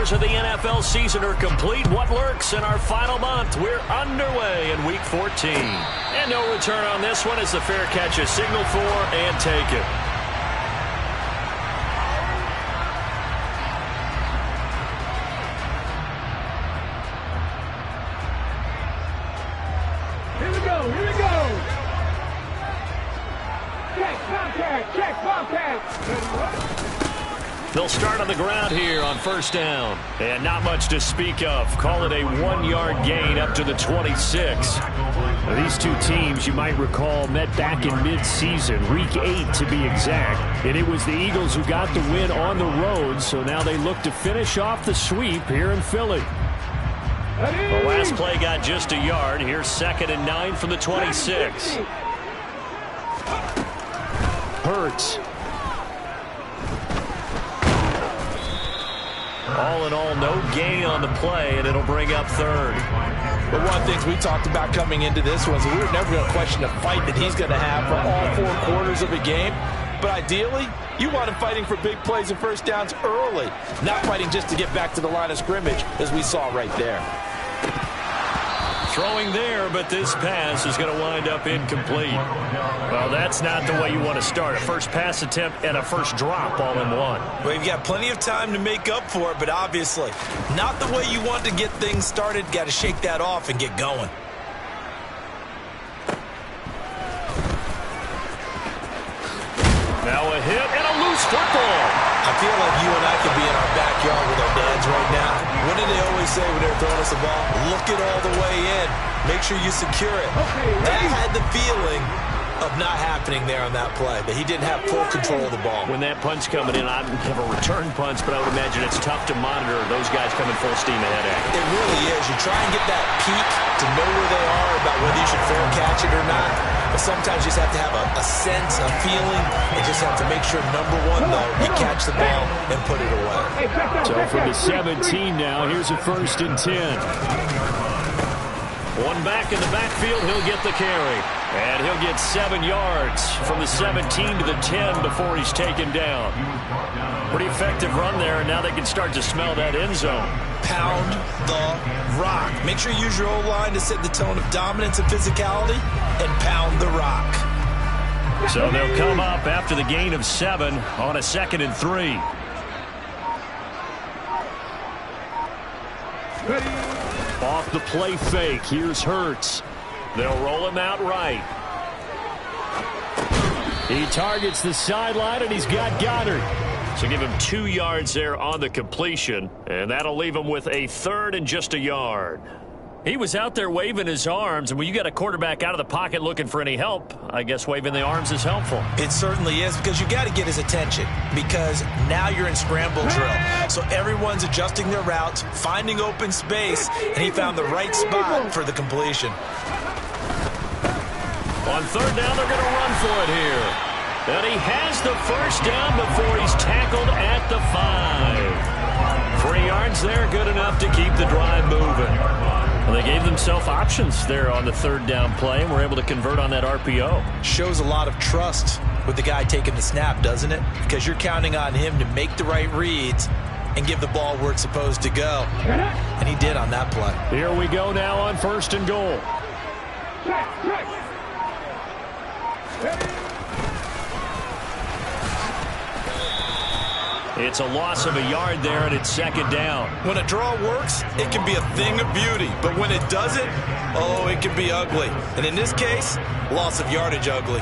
doors of the NFL season are complete. What lurks in our final month? We're underway in Week 14. And no return on this one as the fair catch is signaled for and taken. Here we go, here we go. Check contact. They'll start on the ground here on first down. And not much to speak of. Call it a 1-yard gain up to the 26. Now, these two teams, you might recall, met back in mid-season, Week 8 to be exact. And it was the Eagles who got the win on the road, so now they look to finish off the sweep here in Philly. The last play got just a yard. Here's 2nd and 9 from the 26. Hurts. All in all, no gain on the play, and it'll bring up 3rd. But one of the things we talked about coming into this was we were never going to question the fight that he's going to have for all 4 quarters of a game. But ideally, you want him fighting for big plays and first downs early, not fighting just to get back to the line of scrimmage, as we saw right there. Throwing there, but this pass is going to wind up incomplete. Well, that's not the way you want to start. A first pass attempt and a first drop all in one. Well, you've got plenty of time to make up for it, but obviously not the way you want to get things started. Got to shake that off and get going. Now a hit and a loose football. I feel like you and I could be in our backyard with our dads right now. What do they always say when they're throwing us a ball? Look it all the way in. Make sure you secure it. That had the feeling of not happening there on that play, that he didn't have full control of the ball. When that punch coming in, I don't have a return punch, but I would imagine it's tough to monitor those guys coming full steam ahead at it. It really is. You try and get that peek to know where they are about whether you should fair catch it or not. But sometimes you just have to have a sense, a feeling, and just have to make sure, number one, though, you catch the ball and put it away. So from the 17 now, here's a 1st and 10. One back in the backfield, he'll get the carry. And he'll get 7 yards from the 17 to the 10 before he's taken down. Pretty effective run there, and now they can start to smell that end zone. Pound the rock. Make sure you use your O-line to set the tone of dominance and physicality, and pound the rock. So they'll come up after the gain of 7 on a 2nd and 3. Off the play fake, here's Hurts. They'll roll him out right. He targets the sideline, and he's got Goddard. So give him 2 yards there on the completion, and that'll leave him with a 3rd and just a yard. He was out there waving his arms, and when you got a quarterback out of the pocket looking for any help, I guess waving the arms is helpful. It certainly is, because you got to get his attention, because now you're in scramble drill. So everyone's adjusting their routes, finding open space, and he found the right spot for the completion. On 3rd down, they're going to run for it here. And he has the 1st down before he's tackled at the 5. 3 yards there, good enough to keep the drive moving. Well, they gave themselves options there on the 3rd down play, and were able to convert on that RPO. Shows a lot of trust with the guy taking the snap, doesn't it? Because you're counting on him to make the right reads and give the ball where it's supposed to go. And he did on that play. Here we go now on 1st and goal. It's a loss of a yard there, and it's 2nd down. When a draw works, it can be a thing of beauty. But when it doesn't, oh, it can be ugly. And in this case, loss of yardage ugly.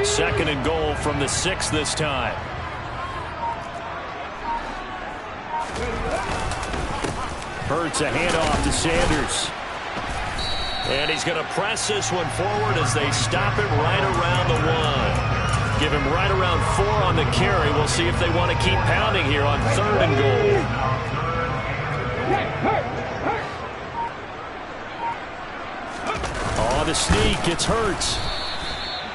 Second and goal from the 6 this time. Hurts a handoff to Sanders. And he's going to press this one forward as they stop it right around the 1. Give him right around 4 on the carry. We'll see if they want to keep pounding here on 3rd and goal. Oh, the sneak. It's Hurts.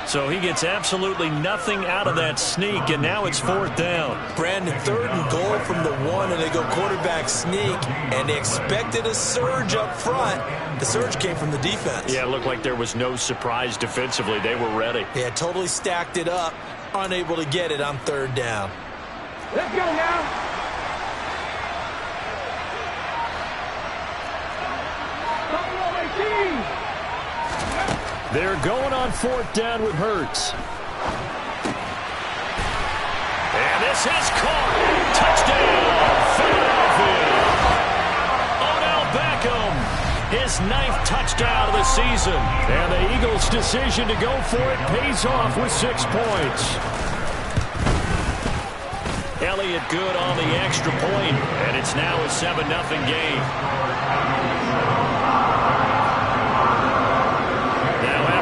So he gets absolutely nothing out of that sneak, and now it's 4th down. Brandon, 3rd and goal from the 1, and they go quarterback sneak, and they expected a surge up front. The surge came from the defense. Yeah, it looked like there was no surprise defensively. They were ready. They had totally stacked it up, unable to get it on 3rd down. Let's go now. They're going on 4th down with Hurts. And this is caught. Touchdown, Philadelphia. Odell Beckham, his 9th touchdown of the season. And the Eagles' decision to go for it pays off with 6 points. Elliott good on the extra point, and it's now a 7-0 game.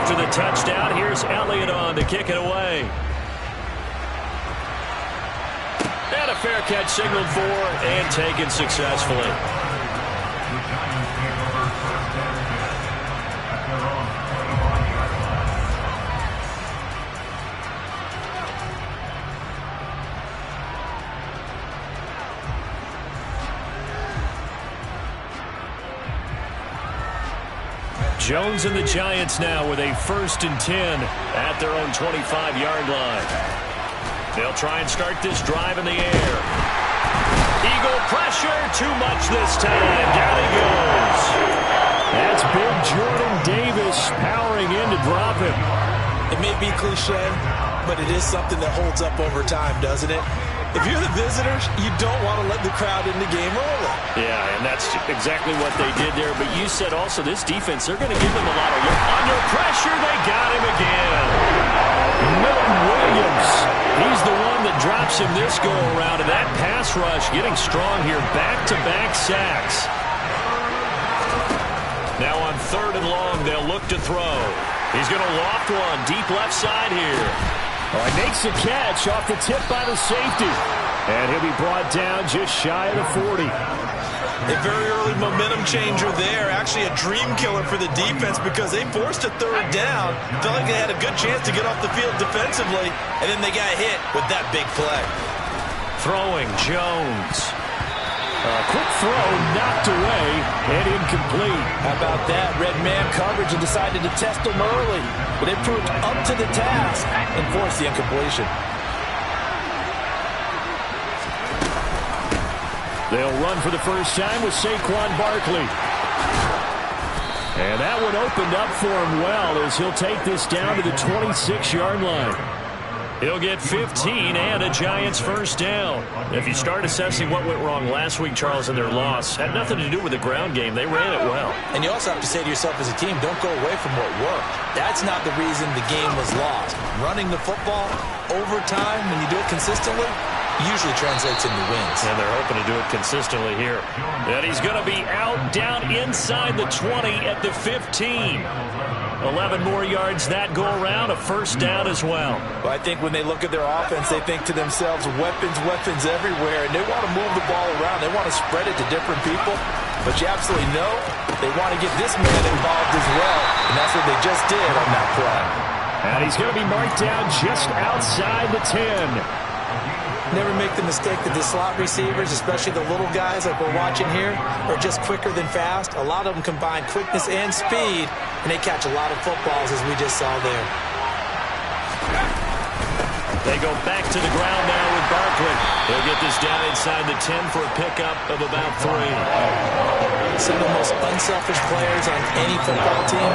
After the touchdown, here's Elliott on to kick it away. And a fair catch signaled for and taken successfully. Jones and the Giants now with a 1st and 10 at their own 25-yard line. They'll try and start this drive in the air. Eagle pressure, too much this time. Down he goes. That's big Jordan Davis powering in to drop him. It may be cliche, but it is something that holds up over time, doesn't it? If you're the visitors, you don't want to let the crowd in the game early. Yeah, and that's exactly what they did there. But you said also this defense, they're going to give them a lot of work. Under pressure, they got him again. Milton Williams, he's the one that drops him this go-around. And that pass rush getting strong here. Back-to-back sacks. Now on 3rd and long, they'll look to throw. He's going to loft one deep left side here. Oh, he makes the catch off the tip by the safety. And he'll be brought down just shy of the 40. A very early momentum changer there. Actually a dream killer for the defense because they forced a 3rd down. Felt like they had a good chance to get off the field defensively. And then they got hit with that big play. Throwing Jones. A quick throw knocked away and incomplete. How about that? Red man coverage and decided to test them early. But they proved up to the task and forced the incompletion. They'll run for the first time with Saquon Barkley. And that one opened up for him well as he'll take this down to the 26-yard line. He'll get 15 and a Giants 1st down. If you start assessing what went wrong last week, Charles, in their loss, had nothing to do with the ground game. They ran it well. And you also have to say to yourself as a team, don't go away from what worked. That's not the reason the game was lost. Running the football over time, when you do it consistently, usually translates into wins. And they're hoping to do it consistently here. And he's going to be out down inside the 20 at the 15. 11 more yards that go around, a 1st down as well. Well, I think when they look at their offense, they think to themselves, weapons, weapons everywhere, and they want to move the ball around. They want to spread it to different people, but you absolutely know they want to get this man involved as well, and that's what they just did on that play. And he's going to be marked down just outside the 10. Never make the mistake that the slot receivers, especially the little guys like we're watching here, are just quicker than fast. A lot of them combine quickness and speed, and they catch a lot of footballs, as we just saw there. They go back to the ground now with Barkley. He'll get this down inside the 10 for a pickup of about 3. Some of the most unselfish players on any football team,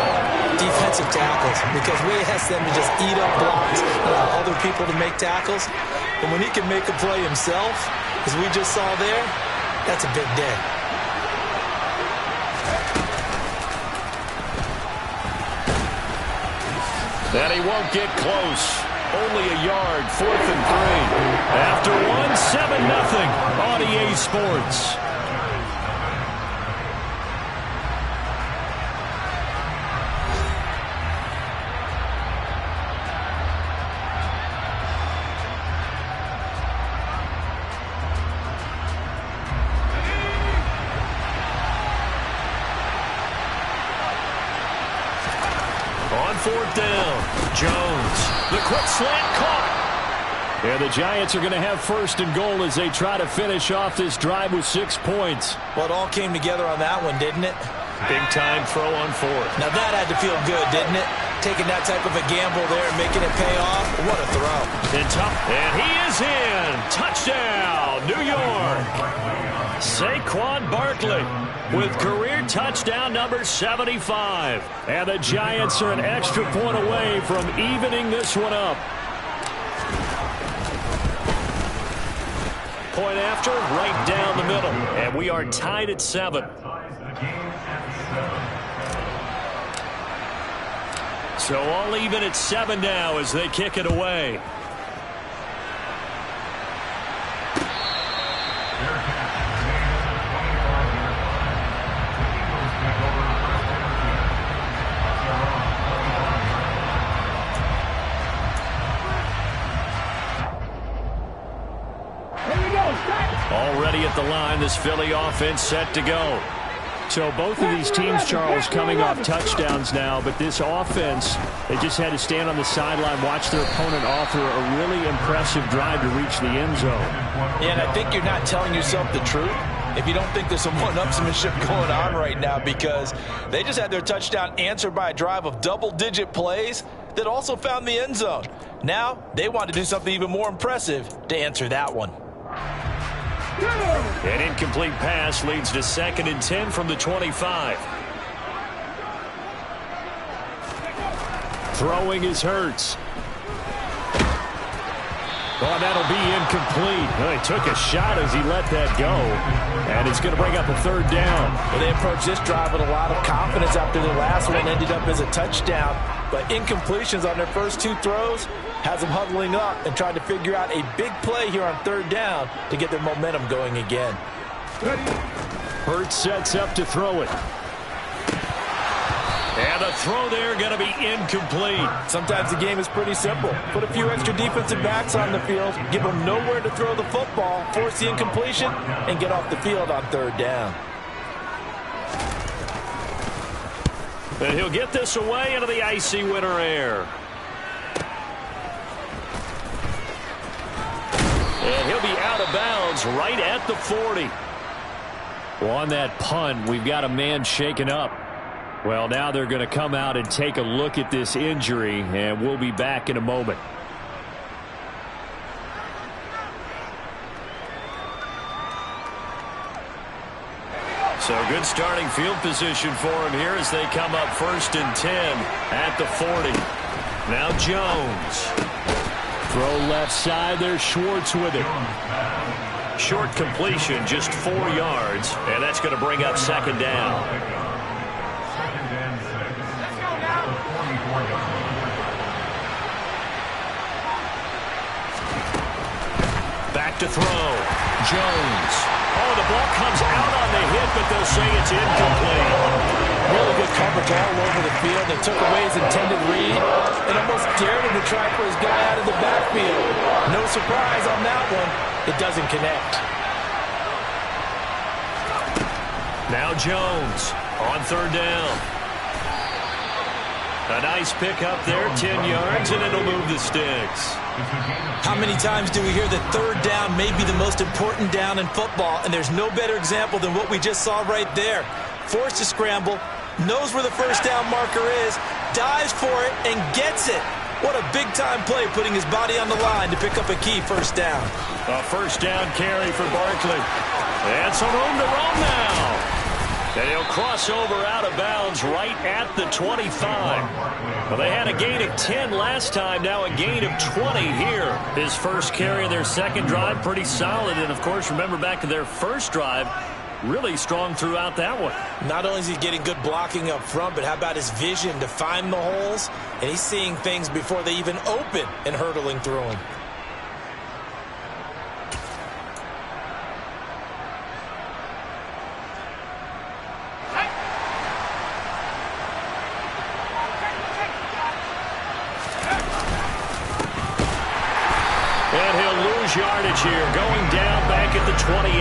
defensive tackles, because we ask them to just eat up blocks, allow other people to make tackles. And when he can make a play himself, as we just saw there, that's a big day. That he won't get close. Only a yard, 4th and 3. After one, 7-0 on EA Sports. On 4th down. Jones, the quick slant caught. And the Giants are going to have first and goal as they try to finish off this drive with 6 points. Well, it all came together on that one, didn't it? Big-time throw on fourth. Now that had to feel good, didn't it? Taking that type of a gamble there and making it pay off. What a throw. And he is in. Touchdown, New York. Saquon Barkley with career touchdown number 75. And the Giants are an extra point away from evening this one up. Point after, right down the middle. And we are tied at 7. So all even at 7 now as they kick it away. Already at the line, this Philly offense set to go. So both of these teams, Charles, coming off touchdowns now, but this offense, they just had to stand on the sideline, watch their opponent offer a really impressive drive to reach the end zone. Yeah, and I think you're not telling yourself the truth if you don't think there's some one-upsmanship going on right now, because they just had their touchdown answered by a drive of double-digit plays that also found the end zone. Now they want to do something even more impressive to answer that one. An incomplete pass leads to 2nd and 10 from the 25. Throwing is Hurts. Oh, that'll be incomplete. Well, he took a shot as he let that go. And it's going to bring up a 3rd down. Well, they approached this drive with a lot of confidence after the last one ended up as a touchdown. But incompletions on their first 2 throws has them huddling up and trying to figure out a big play here on 3rd down to get their momentum going again. Hurts sets up to throw it. And the throw there going to be incomplete. Sometimes the game is pretty simple. Put a few extra defensive backs on the field, give them nowhere to throw the football, force the incompletion, and get off the field on 3rd down. And he'll get this away into the icy winter air. And he'll be out of bounds right at the 40. Well, on that punt, we've got a man shaken up. Well, now they're going to come out and take a look at this injury, and we'll be back in a moment. So good starting field position for him here as they come up 1st and 10 at the 40. Now Jones. Throw left side. There's Schwartz with it. Short completion, just 4 yards, and that's going to bring up 2nd down. Back to throw. Jones. Oh, the ball comes out on the hit, but they'll say it's incomplete. Really good coverage all over the field. They took away his intended read and almost dared him to try for his guy out of the backfield. No surprise on that one. It doesn't connect. Now Jones on 3rd down. A nice pick up there, 10 yards, and it'll move the sticks. How many times do we hear that 3rd down may be the most important down in football, and there's no better example than what we just saw right there. Forced to scramble, knows where the 1st down marker is, dives for it, and gets it. What a big-time play, putting his body on the line to pick up a key 1st down. A 1st down carry for Barkley. And some room to roam now. And he'll cross over out of bounds right at the 25. Well, they had a gain of 10 last time, now a gain of 20 here. His first carry of their 2nd drive, pretty solid. And, of course, remember back to their 1st drive, really strong throughout that one. Not only is he getting good blocking up front, but how about his vision to find the holes? And he's seeing things before they even open and hurtling through them. And he'll lose yardage here, going down back at the 28.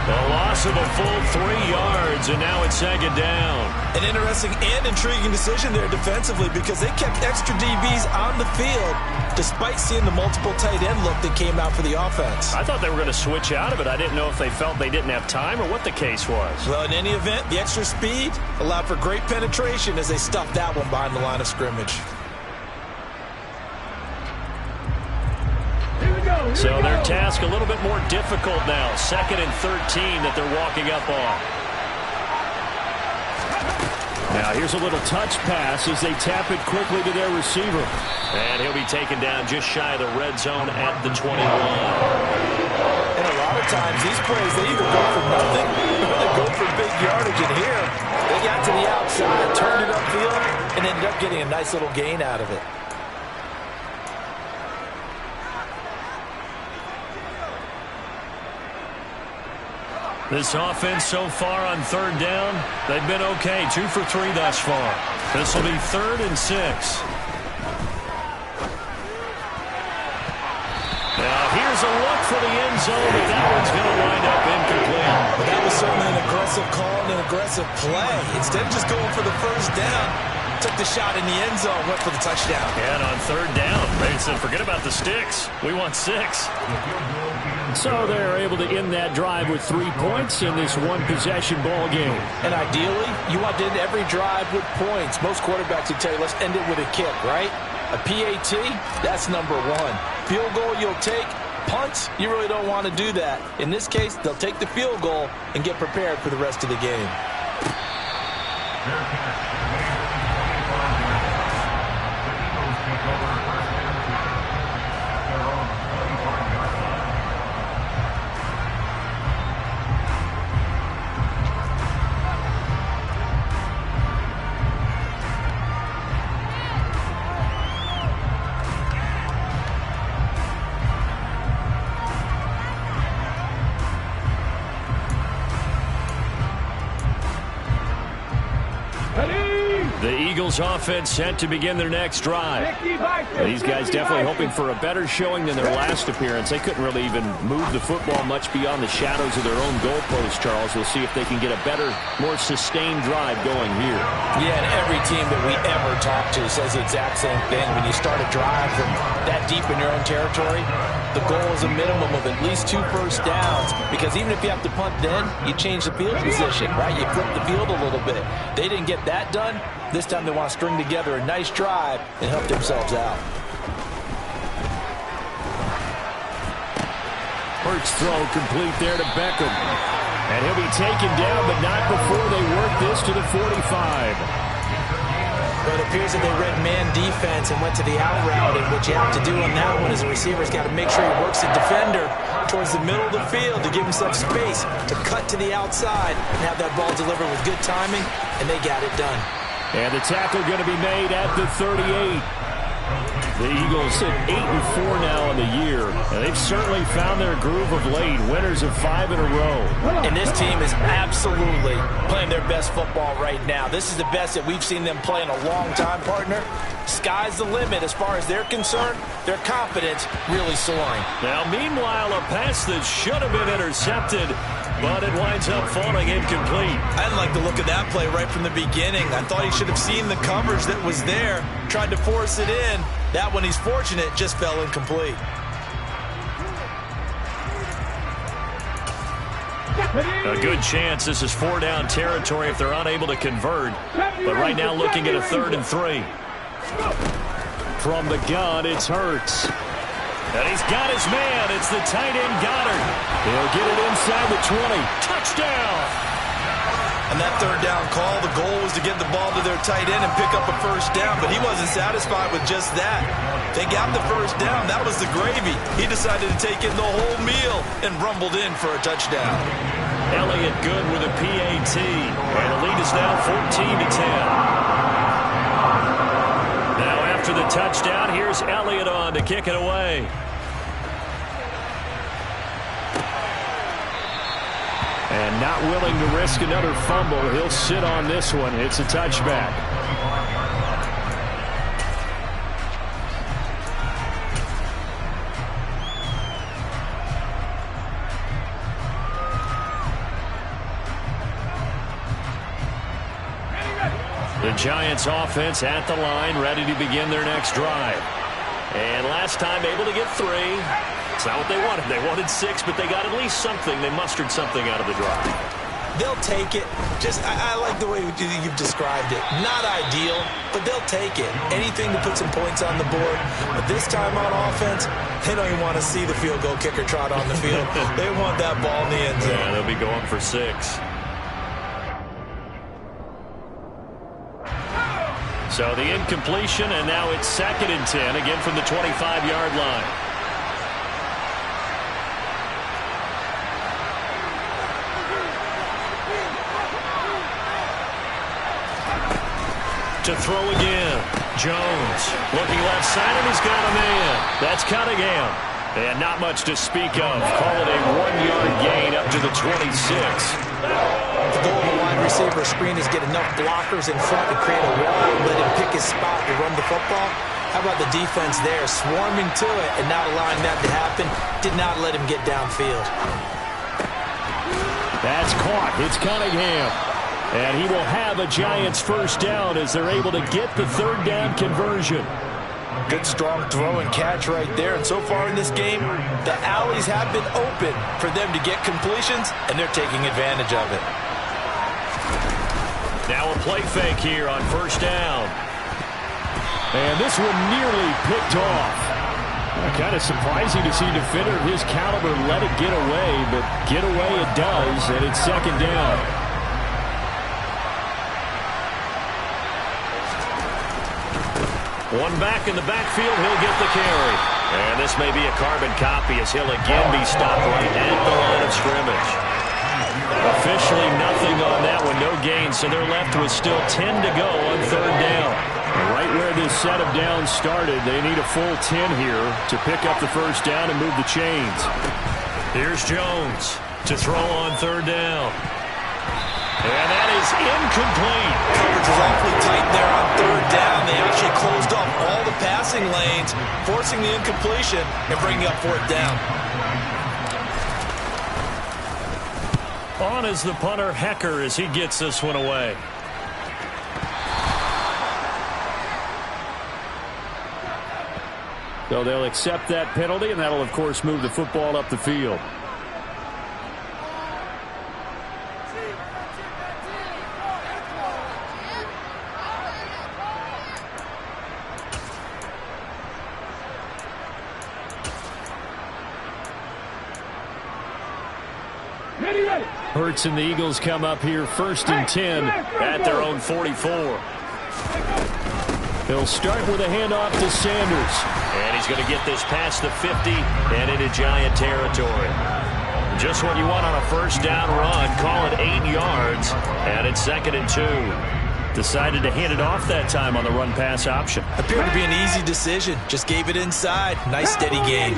A loss of a full 3 yards, and now it's second down. An interesting and intriguing decision there defensively because they kept extra DBs on the field despite seeing the multiple tight end look that came out for the offense. I thought they were going to switch out of it. I didn't know if they felt they didn't have time or what the case was. Well, in any event, the extra speed allowed for great penetration as they stuffed that one behind the line of scrimmage. So their task a little bit more difficult now. 2nd and 13 that they're walking up on. Now here's a little touch pass as they tap it quickly to their receiver. And he'll be taken down just shy of the red zone at the 21. And a lot of times these plays, they either go for nothing or they go for big yardage. And here, they got to the outside, turned it upfield, and ended up getting a nice little gain out of it. This offense so far on 3rd down, they've been okay. 2 for 3 thus far. This will be 3rd and 6. Now here's a look for the end zone, but that one's going to wind up incomplete. But that was certainly an aggressive call and an aggressive play. Instead of just going for the first down, took the shot in the end zone, went for the touchdown. And on 3rd down, they said, forget about the sticks. We want 6. So they're able to end that drive with 3 points in this one-possession ball game. And ideally, you want to end every drive with points. Most quarterbacks would tell you, let's end it with a kick, right? A PAT, that's number 1. Field goal you'll take. Punts, you really don't want to do that. In this case, they'll take the field goal and get prepared for the rest of the game. The Eagles offense set to begin their next drive. These guys definitely hoping for a better showing than their last appearance. They couldn't really even move the football much beyond the shadows of their own goalpost, Charles. We'll see if they can get a better, more sustained drive going here. Yeah, and every team that we ever talk to says the exact same thing. When you start a drive from that deep in your own territory, the goal is a minimum of at least 2 first downs, because even if you have to punt then, you change the field position, right? You flip the field a little bit. They didn't get that done. This time they want to string together a nice drive and help themselves out. Hurts throw complete there to Beckham. And he'll be taken down, but not before they work this to the 45. But it appears that they read man defense and went to the out route, and what you have to do on that one is the receiver's got to make sure he works the defender towards the middle of the field to give himself space to cut to the outside and have that ball delivered with good timing, and they got it done. And the tackle going to be made at the 38. The Eagles sit 8-4 now on the year, and they've certainly found their groove of late. Winners of 5 in a row. And this team is absolutely playing their best football right now. This is the best that we've seen them play in a long time, partner. Sky's the limit as far as they're concerned. Their confidence really soaring. Now, meanwhile, a pass that should have been intercepted, but it winds up falling incomplete. I didn't like the look of that play right from the beginning. I thought he should have seen the coverage that was there, tried to force it in. That one, he's fortunate, just fell incomplete. A good chance this is 4-down territory if they're unable to convert. But right now looking at a 3rd and 3. From the gun, it's Hurts. And he's got his man. It's the tight end Goddard. He'll get it inside the 20. Touchdown! On that 3rd down call, the goal was to get the ball to their tight end and pick up a first down, but he wasn't satisfied with just that. They got the first down. That was the gravy. He decided to take in the whole meal and rumbled in for a touchdown. Elliott good with a PAT. And the lead is now 14-10. Now after the touchdown, here's Elliott on to kick it away. And not willing to risk another fumble, he'll sit on this one. It's a touchback. The Giants offense at the line, ready to begin their next drive. And last time able to get 3. It's not what they wanted. They wanted 6, but they got at least something. They mustered something out of the drive. They'll take it. I like the way you've described it. Not ideal, but they'll take it. Anything to put some points on the board. But this time on offense, they don't even want to see the field goal kicker trot on the field. They want that ball in the end zone. Yeah, they'll be going for 6. So the incompletion, and now it's 2nd and 10, again from the 25-yard line. To throw again. Jones looking left side, and he's got a man. That's Cunningham. And not much to speak of. Call it a 1-yard gain up to the 26. The goal of a wide receiver screen is get enough blockers in front to create a wall and let him pick his spot to run the football. How about the defense there, swarming to it and not allowing that to happen? Did not let him get downfield. That's caught. It's Cunningham. And he will have a Giants first down as they're able to get the 3rd down conversion. Good strong throw and catch right there. And so far in this game, the alleys have been open for them to get completions, and they're taking advantage of it. Now a play fake here on 1st down. And this one nearly picked off. Kind of surprising to see a defender of his caliber let it get away, but get away it does, and it's 2nd down. One back in the backfield, he'll get the carry. And this may be a carbon copy as he'll again be stopped right at the line of scrimmage. Officially nothing on that one, no gain, so they're left with still 10 to go on 3rd down. Right where this set of downs started, they need a full 10 here to pick up the 1st down and move the chains. Here's Jones to throw on 3rd down. And that is incomplete. Coverage was awfully tight there on 3rd down. They actually closed off all the passing lanes, forcing the incompletion and bringing up 4th down. On is the punter, Hecker, as he gets this one away. So they'll accept that penalty, and that'll, of course, move the football up the field. Hurts and the Eagles come up here 1st and 10 at their own 44. They'll start with a handoff to Sanders. And he's going to get this past the 50 and into Giant territory. Just what you want on a 1st down run. Call it 8 yards. And it's 2nd and 2. Decided to hand it off that time on the run-pass option. Appeared to be an easy decision. Just gave it inside. Nice steady gain.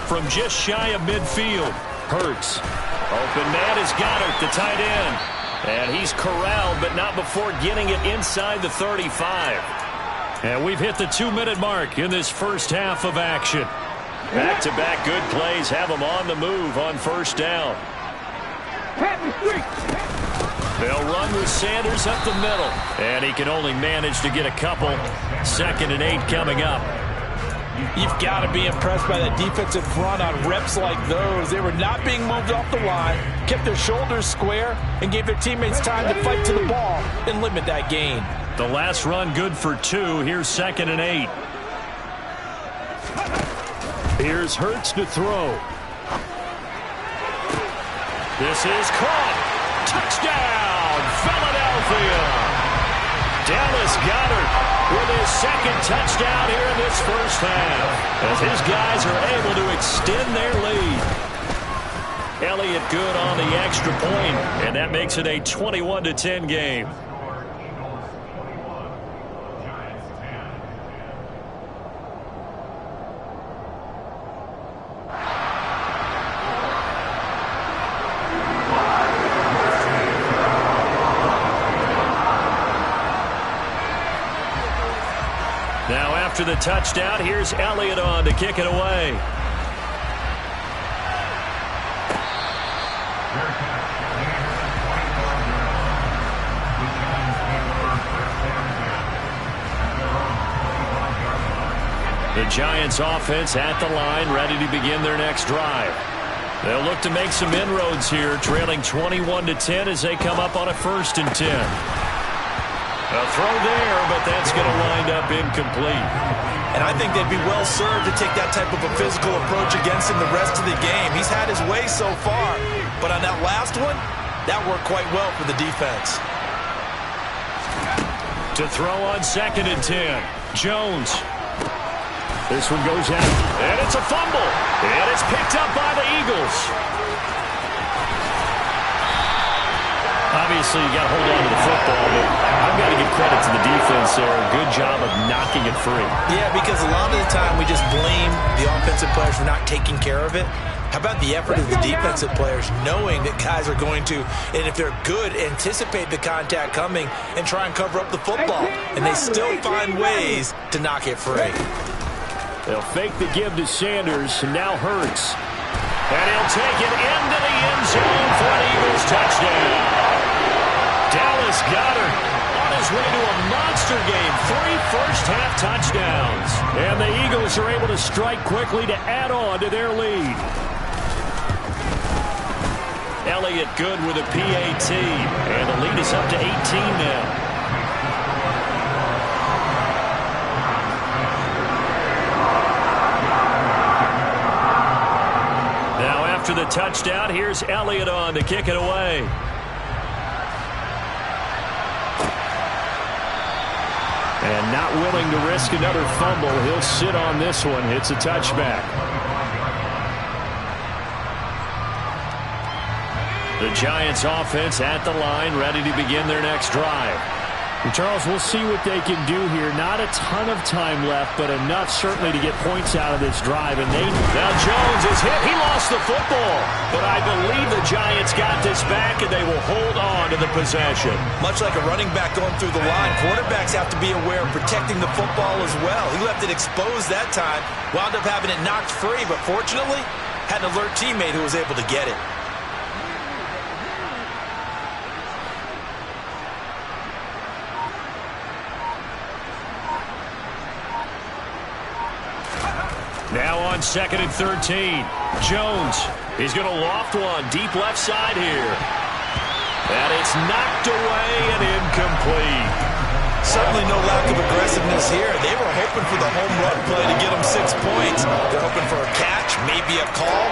From just shy of midfield, Hurts. Open man is Goddard, the tight end. And he's corralled, but not before getting it inside the 35. And we've hit the 2-minute mark in this first half of action. Back-to-back good plays have them on the move on 1st down. They'll run with Sanders up the middle. And he can only manage to get a couple. 2nd and 8 coming up. You've got to be impressed by that defensive front on reps like those. They were not being moved off the line, kept their shoulders square, and gave their teammates time to fight to the ball and limit that gain. The last run good for 2. Here's 2nd and 8. Here's Hurts to throw. This is caught. Touchdown, Philadelphia. Dallas Goedert with his 2nd touchdown here in this first half, as his guys are able to extend their lead. Elliott good on the extra point, and that makes it a 21-10 game. Now after the touchdown, here's Elliott on to kick it away. Giants offense at the line, ready to begin their next drive. They'll look to make some inroads here, trailing 21-10 as they come up on a 1st and 10. A throw there, but that's going to wind up incomplete. And I think they'd be well served to take that type of a physical approach against him the rest of the game. He's had his way so far, but on that last one, that worked quite well for the defense. To throw on 2nd and 10, Jones. This one goes out, and it's a fumble, and it's picked up by the Eagles. Obviously, you got to hold on to the football, but I've got to give credit to the defense there. Good job of knocking it free. Yeah, because a lot of the time we just blame the offensive players for not taking care of it. How about the effort of the defensive players knowing that guys are going to, and if they're good, anticipate the contact coming and try and cover up the football. And they still find ways to knock it free. They'll fake the give to Sanders, and now Hurts. And he'll take it into the end zone for an Eagles touchdown. Dallas Goedert on his way to a monster game. 3 first-half touchdowns. And the Eagles are able to strike quickly to add on to their lead. Elliott good with a PAT. And the lead is up to 18 now. After the touchdown, here's Elliott on to kick it away. And not willing to risk another fumble, he'll sit on this one. It's a touchback. The Giants offense at the line, ready to begin their next drive. And Charles, we'll see what they can do here. Not a ton of time left, but enough certainly to get points out of this drive. And now Jones is hit. He lost the football. But I believe the Giants got this back, and they will hold on to the possession. Much like a running back going through the line, quarterbacks have to be aware of protecting the football as well. He left it exposed that time, wound up having it knocked free, but fortunately, had an alert teammate who was able to get it. Now on 2nd and 13. Jones. He's going to loft one deep left side here. And it's knocked away and incomplete. Certainly no lack of aggressiveness here. They were hoping for the home run play to get them 6 points. They're hoping for a catch, maybe a call.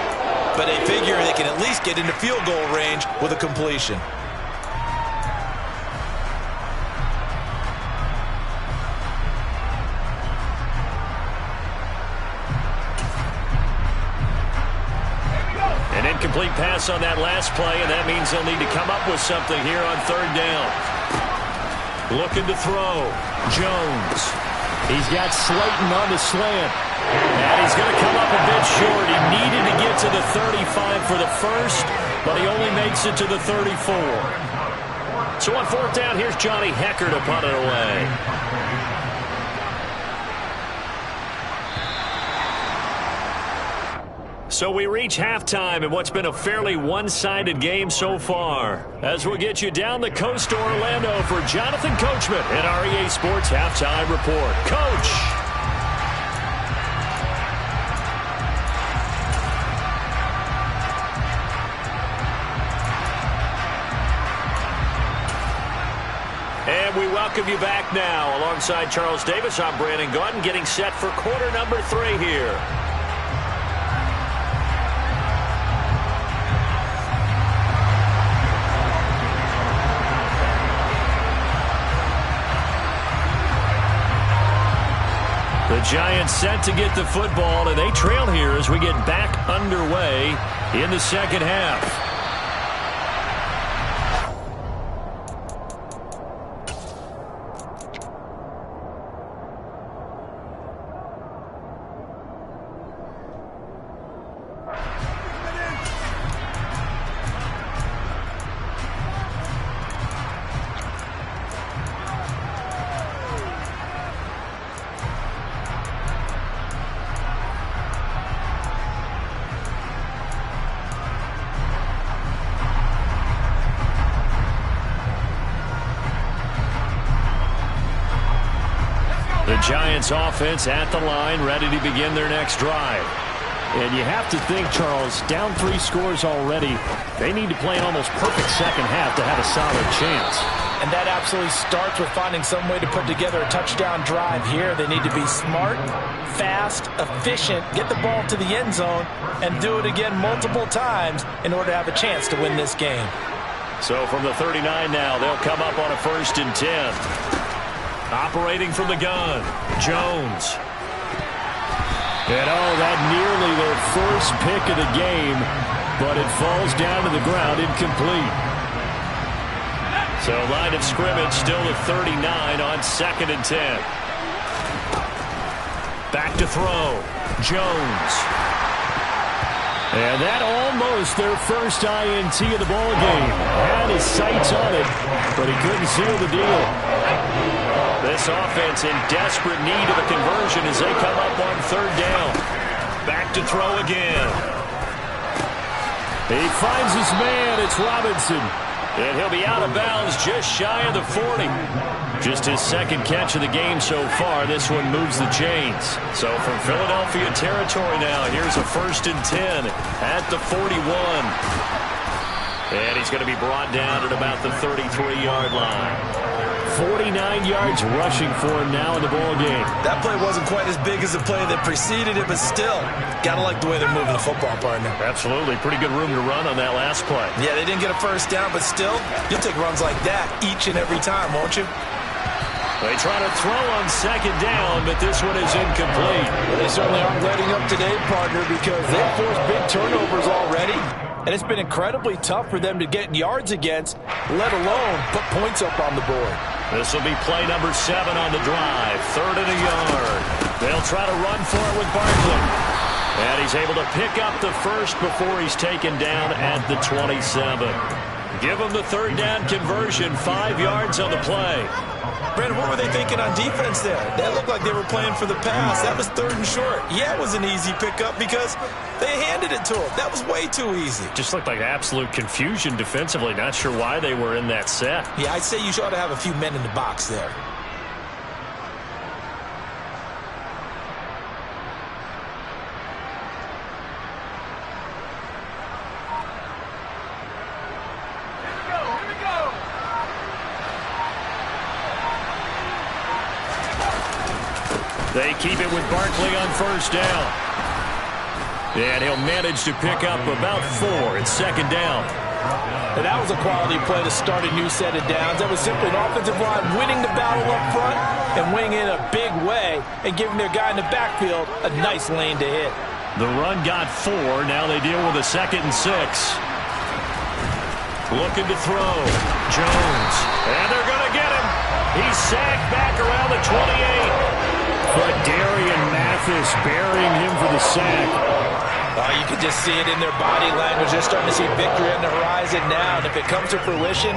But they figure they can at least get into field goal range with a completion. Incomplete pass on that last play, and that means they'll need to come up with something here on 3rd down. Looking to throw. Jones. He's got Slayton on the slant. And he's going to come up a bit short. He needed to get to the 35 for the first, but he only makes it to the 34. So on 4th down, here's Johnny Hecker to punt it away. So we reach halftime in what's been a fairly one-sided game so far. As we'll get you down the coast to Orlando for Jonathan Coachman at our EA Sports Halftime Report. Coach! And we welcome you back now. Alongside Charles Davis, I'm Brandon Gaudin, getting set for quarter number 3 here. The Giants set to get the football, and they trail here as we get back underway in the 2nd half. The Giants offense at the line, ready to begin their next drive. And you have to think, Charles, down 3 scores already. They need to play an almost perfect second half to have a solid chance. And that absolutely starts with finding some way to put together a touchdown drive here. They need to be smart, fast, efficient, get the ball to the end zone, and do it again multiple times in order to have a chance to win this game. So from the 39 now, they'll come up on a 1st and 10. Operating from the gun, Jones. And that nearly their first pick of the game, but it falls down to the ground incomplete. So line of scrimmage still at 39 on 2nd and 10. Back to throw, Jones. And that almost their first INT of the ball game. Had his sights on it, but he couldn't seal the deal. This offense in desperate need of a conversion as they come up on 3rd down. Back to throw again. He finds his man. It's Robinson. And he'll be out of bounds just shy of the 40. Just his 2nd catch of the game so far. This one moves the chains. So from Philadelphia territory now, here's a 1st and 10 at the 41. And he's going to be brought down at about the 33-yard line. 49 yards rushing for him now in the ball game. That play wasn't quite as big as the play that preceded it, but still, gotta like the way they're moving the football, partner. Absolutely. Pretty good room to run on that last play. Yeah, they didn't get a 1st down, but still, you'll take runs like that each and every time, won't you? They try to throw on 2nd down, but this one is incomplete. Well, they certainly aren't letting up today, partner, because they've forced big turnovers already. And it's been incredibly tough for them to get yards against, let alone put points up on the board. This will be play number 7 on the drive. 3rd and a yard. They'll try to run for it with Barkley. And he's able to pick up the first before he's taken down at the 27. Give him the 3rd down conversion. 5 yards on the play. Brandon, what were they thinking on defense there? That looked like they were playing for the pass. That was 3rd and short. Yeah, it was an easy pickup because they handed it to him. That was way too easy. Just looked like absolute confusion defensively. Not sure why they were in that set. Yeah, I'd say you ought to have a few men in the box there. They keep it with Barkley on 1st down. And he'll manage to pick up about 4 at 2nd down. And that was a quality play to start a new set of downs. That was simply an offensive line winning the battle up front and winning in a big way and giving their guy in the backfield a nice lane to hit. The run got 4. Now they deal with a 2nd and 6. Looking to throw. Jones. And they're going to get him. He's sacked back around the 28. But Darian Mathis burying him for the sack. Oh, you can just see it in their body language. They're starting to see victory on the horizon now. And if it comes to fruition,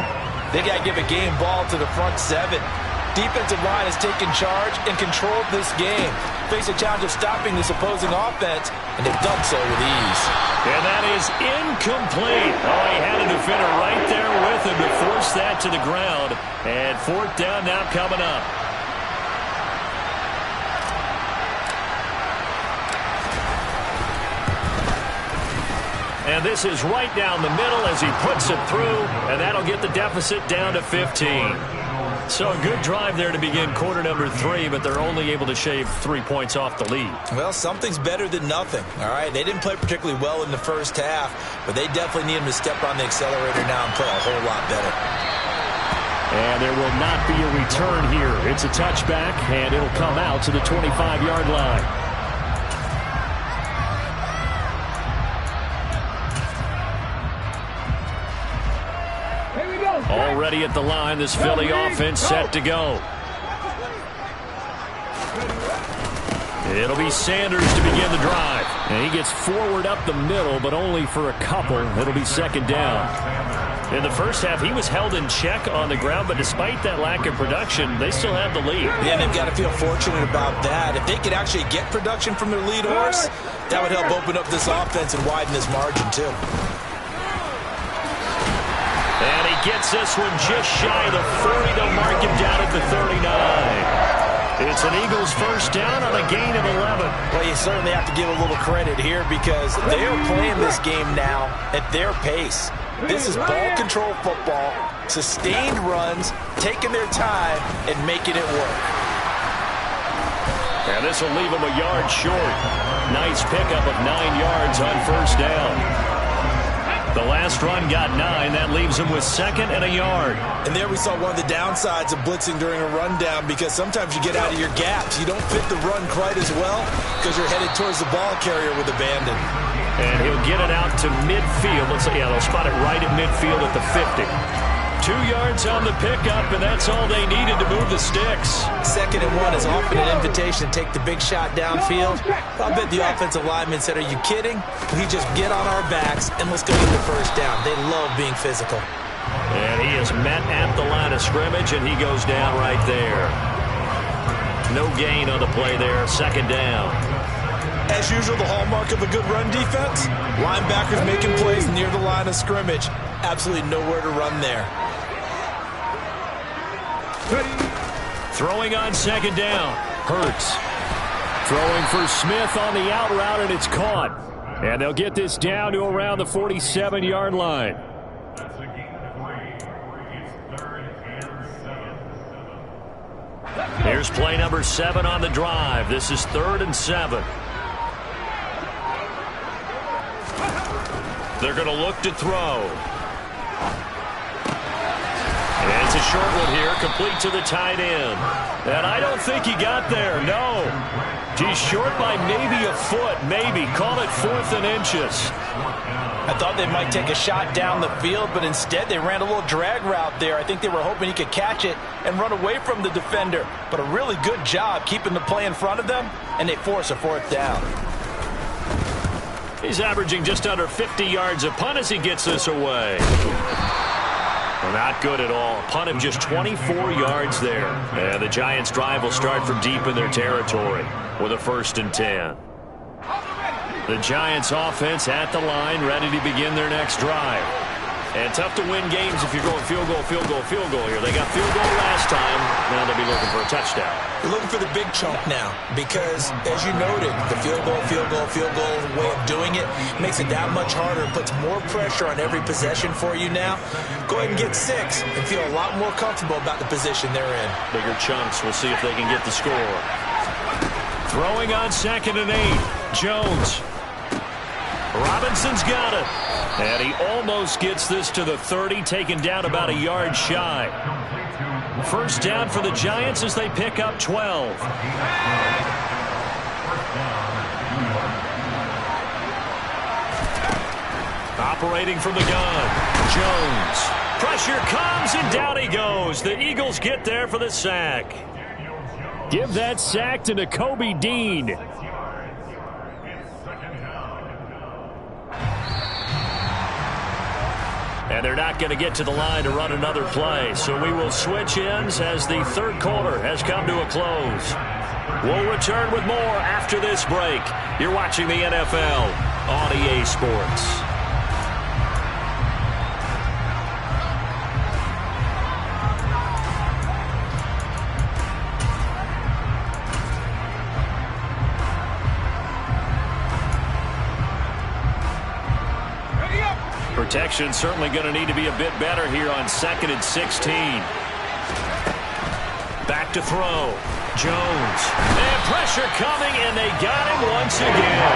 they got to give a game ball to the front 7. Defensive line has taken charge and controlled this game. Face a challenge of stopping this opposing offense, and they've done so with ease. And that is incomplete. Oh, he had a defender right there with him to force that to the ground. And 4th down now coming up. And this is right down the middle as he puts it through, and that'll get the deficit down to 15. So a good drive there to begin quarter number 3, but they're only able to shave 3 points off the lead. Well, something's better than nothing, all right? They didn't play particularly well in the 1st half, but they definitely need him to step on the accelerator now and play a whole lot better. And there will not be a return here. It's a touchback, and it'll come out to the 25-yard line. Already at the line, this Philly offense set to go. It'll be Sanders to begin the drive. And he gets forward up the middle, but only for a couple. It'll be 2nd down. In the 1st half, he was held in check on the ground, but despite that lack of production, they still have the lead. Yeah, they've got to feel fortunate about that. If they could actually get production from their lead horse, that would help open up this offense and widen this margin, too. And Gets this one just shy of the 40. They'll mark him down at the 39. It's an Eagles first down on a gain of 11. Well, you certainly have to give a little credit here because they are playing this game now at their pace. This is ball control football, sustained runs, taking their time, and making it work. And this will leave them a yard short. Nice pickup of 9 yards on first down. The last run got 9. That leaves them with 2nd and a yard. And there we saw one of the downsides of blitzing during a rundown because sometimes you get out of your gaps. You don't fit the run quite as well because you're headed towards the ball carrier with abandon. And he'll get it out to midfield. Looks like, yeah, they'll spot it right at midfield at the 50. 2 yards on the pickup, and that's all they needed to move the sticks. 2nd and 1 is often an invitation to take the big shot downfield. I bet the offensive lineman said, are you kidding? We just get on our backs, and let's go get the first down. They love being physical. And he is met at the line of scrimmage, and he goes down right there. No gain on the play there, 2nd down. As usual, the hallmark of a good run defense, linebackers making plays near the line of scrimmage. Absolutely nowhere to run there. Throwing on 2nd down. Hurts. Throwing for Smith on the out route, and it's caught. And they'll get this down to around the 47-yard line. Here's play number 7 on the drive. This is 3rd and 7. They're going to look to throw. And it's a short one here, complete to the tight end. And I don't think he got there, no. He's short by maybe a foot, maybe. Call it 4th and inches. I thought they might take a shot down the field, but instead they ran a little drag route there. I think they were hoping he could catch it and run away from the defender. But a really good job keeping the play in front of them, and they force a 4th down. He's averaging just under 50 yards a punt as he gets this away. Not good at all. Punt of just 24 yards there. And the Giants' drive will start from deep in their territory with a 1st and 10. The Giants' offense at the line, ready to begin their next drive. And tough to win games if you're going field goal, field goal, field goal here. They got field goal last time. Now they'll be looking for a touchdown. They're looking for the big chunk now because, as you noted, the field goal way of doing it makes it that much harder. It puts more pressure on every possession for you now. Go ahead and get 6 and feel a lot more comfortable about the position they're in. Bigger chunks. We'll see if they can get the score. Throwing on 2nd and 8. Jones. Robinson's got it. And he almost gets this to the 30, taken down about a yard shy. First down for the Giants as they pick up 12. Operating from the gun, Jones. Pressure comes, and down he goes. The Eagles get there for the sack. Give that sack to Nakobe Dean. And they're not going to get to the line to run another play. So we will switch ends as the 3rd quarter has come to a close. We'll return with more after this break. You're watching the NFL on EA Sports. Protection certainly going to need to be a bit better here on 2nd and 16. Back to throw. Jones. And pressure coming, and they got him once again.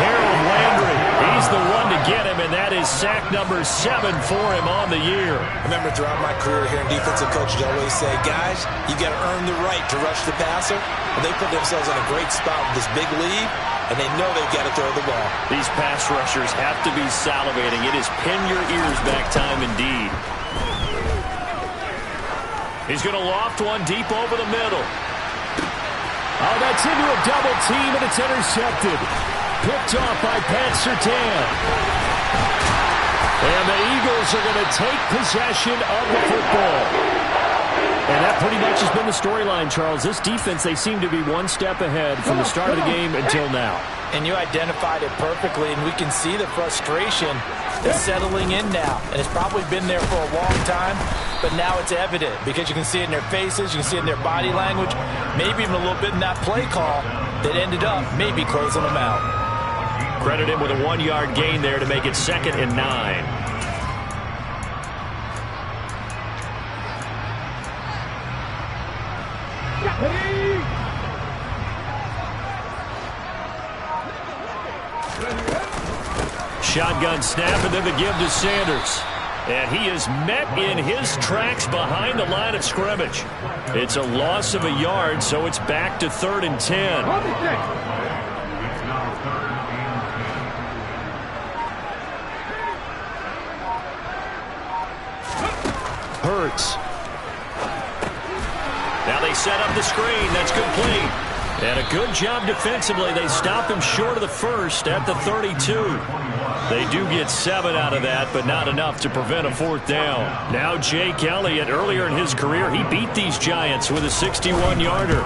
Harold Landry, he's the one to get him, and that is sack number 7 for him on the year. I remember throughout my career here in defensive coaches always say, guys, you got to earn the right to rush the passer. And they put themselves in a great spot with this big lead, and they know they've got to throw the ball. These pass rushers have to be salivating. It is pin your ears back time indeed. He's going to loft one deep over the middle. Oh, that's into a double team, and it's intercepted. Picked off by Pat Surtain. And the Eagles are going to take possession of the football. And that pretty much has been the storyline, Charles. This defense, they seem to be one step ahead from the start of the game until now. And you identified it perfectly, and we can see the frustration that's settling in now. And it's probably been there for a long time. but now it's evident because you can see it in their faces, you can see it in their body language, maybe even a little bit in that play call that ended up maybe closing them out. Credit him with a 1-yard gain there to make it 2nd and 9. Shotgun snap and then the give to Sanders. And he is met in his tracks behind the line of scrimmage. It's a loss of a yard, so it's back to 3rd and 10. Hurts. Now they set up the screen. That's complete. And a good job defensively. They stop him short of the first at the 32. They do get 7 out of that, but not enough to prevent a 4th down. Now Jake Elliott, earlier in his career, he beat these Giants with a 61-yarder.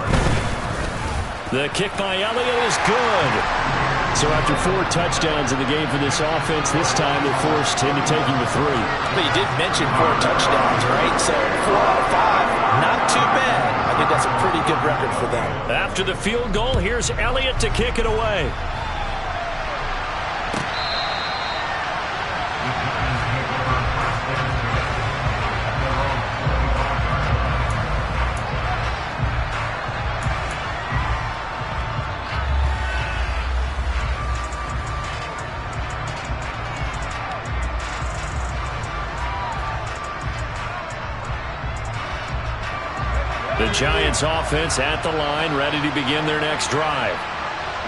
The kick by Elliott is good. So after 4 touchdowns in the game for this offense, this time they're forced into taking the 3. But you did mention 4 touchdowns, right? So 4 out of 5, not too bad. I think that's a pretty good record for them. After the field goal, here's Elliott to kick it away. The Giants offense at the line, ready to begin their next drive.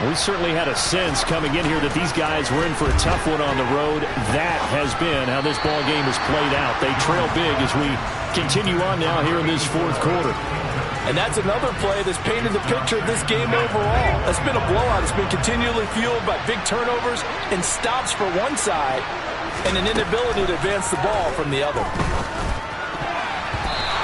We certainly had a sense coming in here that these guys were in for a tough one on the road. That has been how this ball game has played out. They trail big as we continue on now here in this 4th quarter. And that's another play that's painted the picture of this game overall. It's been a blowout. It's been continually fueled by big turnovers and stops for one side and an inability to advance the ball from the other.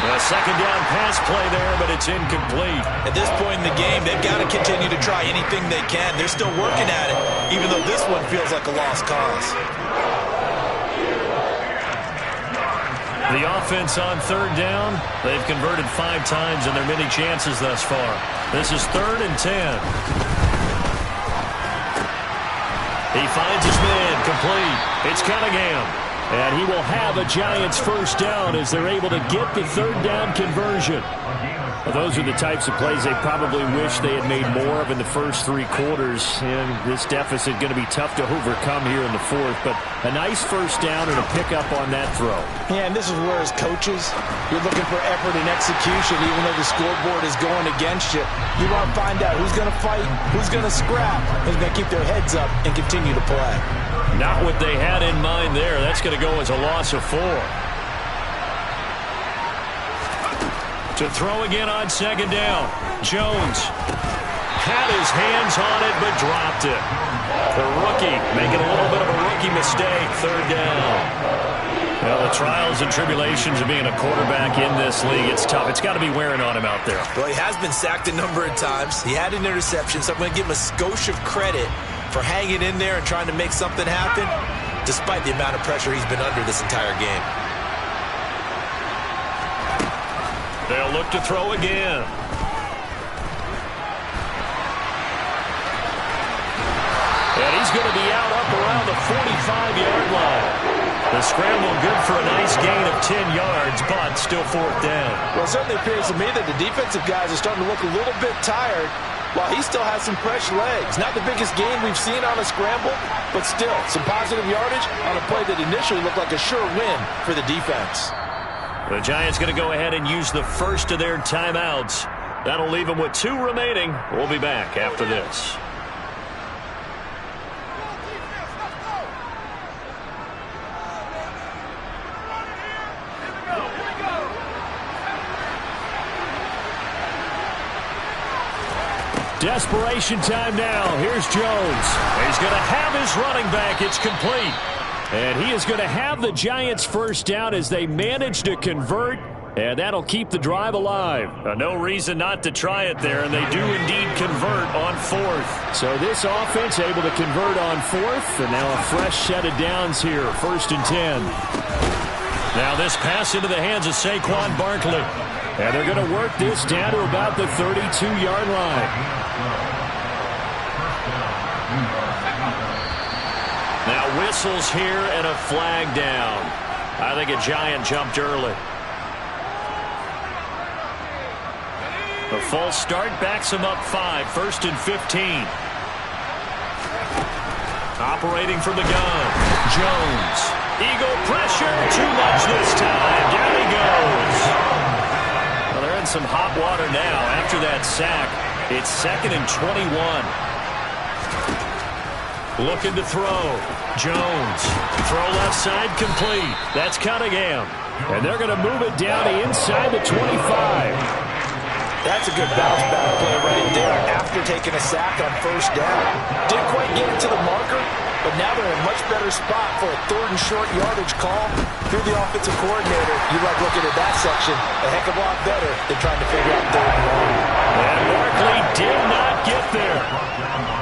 A 2nd down pass play there, but it's incomplete. At this point in the game, they've got to continue to try anything they can. They're still working at it, even though this one feels like a lost cause. The offense on 3rd down, they've converted 5 times in their many chances thus far. This is 3rd and 10. He finds his man, complete. It's Cunningham. And he will have a Giants 1st down as they're able to get the 3rd down conversion. Well, those are the types of plays they probably wish they had made more of in the first 3 quarters. And this deficit going to be tough to overcome here in the 4th. But a nice 1st down and a pickup on that throw. Yeah, and this is where as coaches, you're looking for effort and execution even though the scoreboard is going against you. You want to find out who's going to fight, who's going to scrap, who's going to keep their heads up and continue to play. Not what they had in mind there. That's going to go as a loss of 4. To throw again on 2nd down. Jones had his hands on it but dropped it. The rookie making a little bit of a rookie mistake. 3rd down. Well, the trials and tribulations of being a quarterback in this league, it's tough. It's got to be wearing on him out there. Well, he has been sacked a number of times. He had an interception, so I'm going to give him a skosh of credit for hanging in there and trying to make something happen, despite the amount of pressure he's been under this entire game. They'll look to throw again. And he's going to be out up around the 45-yard line. The scramble good for a nice gain of 10 yards, but still 4th down. Well, it certainly appears to me that the defensive guys are starting to look a little bit tired while he still has some fresh legs. Not the biggest gain we've seen on a scramble, but still some positive yardage on a play that initially looked like a sure win for the defense. The Giants going to go ahead and use the first of their timeouts. That'll leave them with 2 remaining. We'll be back after this. Desperation time now. Here's Jones. He's going to have his running back. It's complete. And he is going to have the Giants 1st down as they manage to convert. And that'll keep the drive alive. No reason not to try it there. And they do indeed convert on 4th. So this offense able to convert on 4th. And now a fresh set of downs here. 1st and 10. Now this pass into the hands of Saquon Barkley. And they're going to work this down to about the 32-yard line. Now whistles here and a flag down. I think a Giant jumped early. The false start backs him up 5, 1st and 15. Operating from the gun, Jones. Eagle pressure, too much this time. Down he goes. Well, they're in some hot water now after that sack. It's 2nd and 21. Looking to throw. Jones. Throw left side complete. That's Cunningham. And they're going to move it down to inside the 25. That's a good bounce back play right there after taking a sack on 1st down. Didn't quite get it to the marker, but now they're in a much better spot for a 3rd and short yardage call. If you're the offensive coordinator, you like looking at that section a heck of a lot better than trying to figure out 3rd and long. And Barkley did not get there.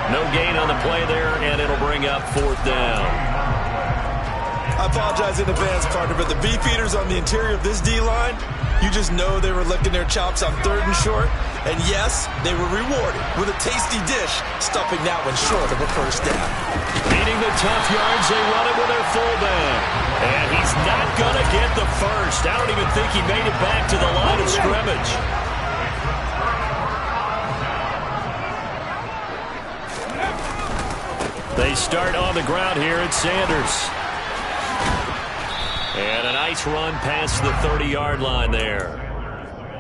No gain on the play there, and it'll bring up 4th down. I apologize in advance, partner, but the beefeaters on the interior of this D-line, you just know they were licking their chops on 3rd and short. And yes, they were rewarded with a tasty dish, stuffing that one short of a 1st down. Beating the tough yards, they run it with their fullback. And he's not going to get the 1st. I don't even think he made it back to the line of scrimmage. They start on the ground here at Sanders. And a nice run past the 30-yard line there.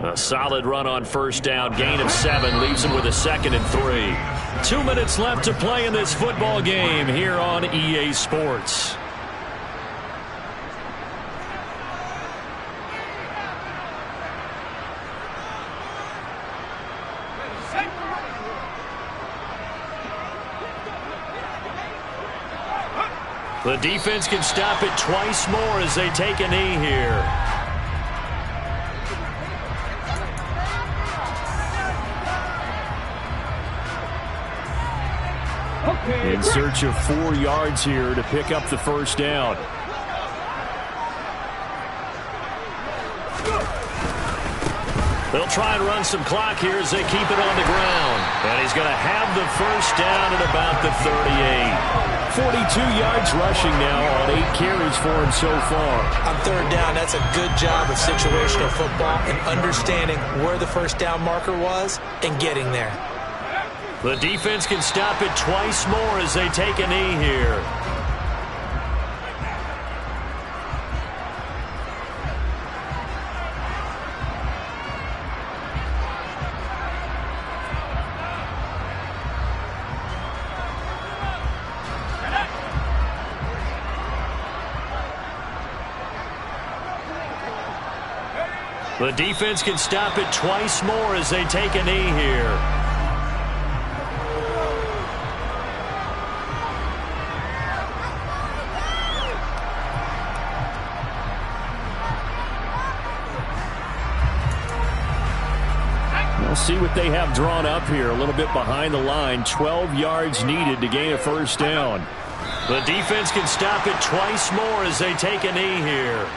A solid run on 1st down. Gain of 7 leaves him with a 2nd and 3. 2 minutes left to play in this football game here on EA Sports. The defense can stop it twice more as they take a knee here. In search of 4 yards here to pick up the 1st down. They'll try and run some clock here as they keep it on the ground. And he's going to have the 1st down at about the 38. 42 yards rushing now on 8 carries for him so far. On 3rd down, that's a good job of situational football and understanding where the 1st down marker was and getting there. The defense can stop it twice more as they take a knee here. The defense can stop it twice more as they take a knee here. We'll see what they have drawn up here. A little bit behind the line. 12 yards needed to gain a 1st down. The defense can stop it twice more as they take a knee here.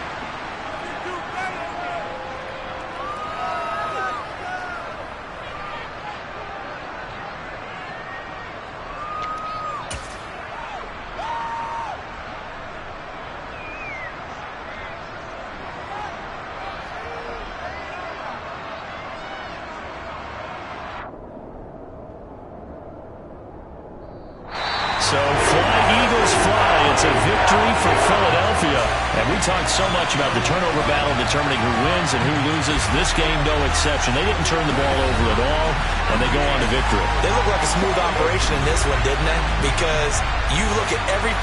So fly, Eagles fly. It's a victory for Philadelphia. And we talked so much about the turnover battle determining who wins and who loses. This game, no exception. They didn't turn the ball over at all, and they go on to victory. They look like a smooth operation in this one, didn't they? Because you look at every